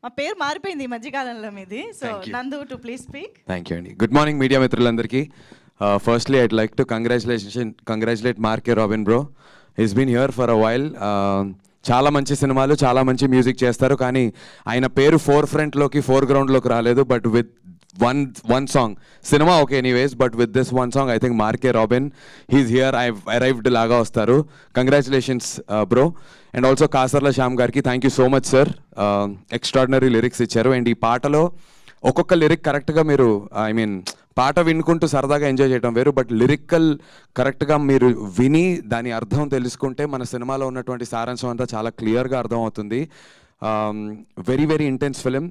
మా పేరు మారిపోయింది ఈ మధ్యకాలంలో మీది. So Nandu to please speak. Thank you అండి. గుడ్ మార్నింగ్ మీడియా మిత్రులందరికీ. Firstly I'd like to congratulate Mark K Robin bro. Is been here for a while. చాలా మంచి సినిమాలు, చాలా మంచి మ్యూజిక్ చేస్తారు, కానీ ఆయన పేరు ఫోర్ గ్రౌండ్లోకి రాలేదు. But with one song, cinema okay anyways, but with this one song I think Marke Robin, he's here, I've arrived laga vastaru. Congratulations bro. And also Kasarla Shyam garki, thank you so much sir. Extraordinary lyrics icharu, and ee paatalo ఒక్కొక్క lyric కరెక్ట్గా మీరు I mean పాట వినుకుంటూ సరదాగా enjoy చేయడం వేరు, but lyrical కరెక్ట్గా మీరు విని దాని అర్థం తెలుసుకుంటే మన సినిమాలో ఉన్నటువంటి సారాంశం అంతా చాలా క్లియర్గా అర్థమవుతుంది. Very very intense film.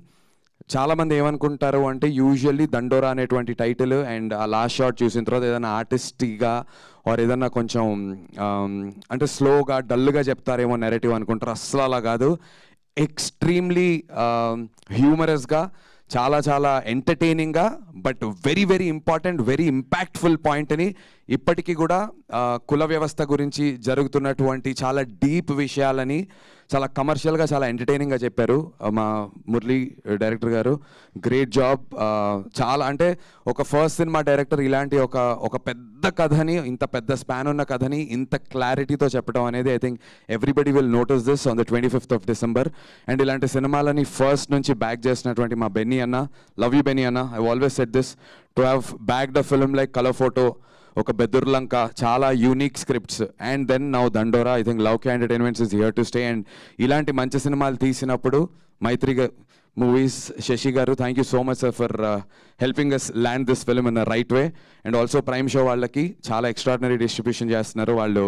చాలామంది ఏమనుకుంటారు అంటే యూజువల్లీ దండోరా అనేటువంటి టైటిల్ అండ్ ఆ లాస్ట్ షాట్ చూసిన తర్వాత ఏదైనా ఆర్టిస్టిక్గా ఆర్ ఏదన్నా కొంచెం అంటే స్లోగా డల్గా చెప్తారేమో నెరేటివ్ అనుకుంటారు. అస్సలు అలా కాదు. ఎక్స్ట్రీమ్లీ హ్యూమరస్గా, చాలా చాలా ఎంటర్టైనింగ్గా, but very very important, very impactful పాయింట్ని ఇప్పటికీ కూడా కుల వ్యవస్థ గురించి జరుగుతున్నటువంటి చాలా డీప్ విషయాలని చాలా కమర్షియల్గా, చాలా ఎంటర్టైనింగ్గా చెప్పారు మా మురళీ డైరెక్టర్ గారు. Great job. చాలా అంటే ఒక ఫస్ట్ సినిమా డైరెక్టర్ ఇలాంటి ఒక పెద్ద కథని, ఇంత పెద్ద స్పాన్ ఉన్న కథని ఇంత క్లారిటీతో చెప్పడం అనేది I think everybody will notice this on the 25th of December. And ఇలాంటి సినిమాలని ఫస్ట్ నుంచి బ్యాక్ చేసినటువంటి మా బెన్నీ అన్న, లవ్ యూ బెన్నీ అన్న. I always said this, to have backed a film like Colour Photo, ఒక బెదుర్లంక, చాలా unique scripts, and then now Dandora. I think Loukya entertainments is here to stay. And ఇలాంటి మంచి సినిమాలు తీసినప్పుడు మైత్రి మూవీస్ శశి గారు, thank you so much sir for helping us land this film in the right way. And also prime show వాళ్ళకి చాలా extraordinary distribution చేస్తున్నారు వాళ్ళు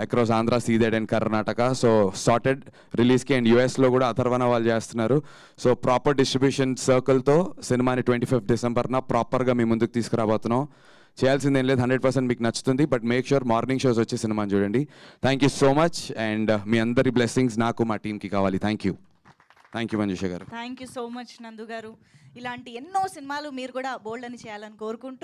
across Andhra, Ceded and Karnataka. So sorted రిలీజ్కి. అండ్ యూఎస్లో కూడా అథర్వణ వాళ్ళు చేస్తున్నారు. సో ప్రాపర్ డిస్ట్రిబ్యూషన్ సర్కిల్తో సినిమాని 25th December ప్రాపర్గా మీ ముందుకు తీసుకురాబోతున్నాం. చేయాల్సిందేం లేదు, 100% మీకు నచ్చుతుంది. But make sure morning shows వచ్చి సినిమాని చూడండి. Thank you so much. And మీ అందరి బ్లెస్సింగ్స్ నాకు, మా టీంకి కావాలి. థ్యాంక్ యూ మంజుష గారు. థ్యాంక్ యూ సో మచ్ నందు గారు. ఇలాంటి ఎన్నో సినిమాలు మీరు కూడా బోల్డ్ అని చేయాలని కోరుకుంటూ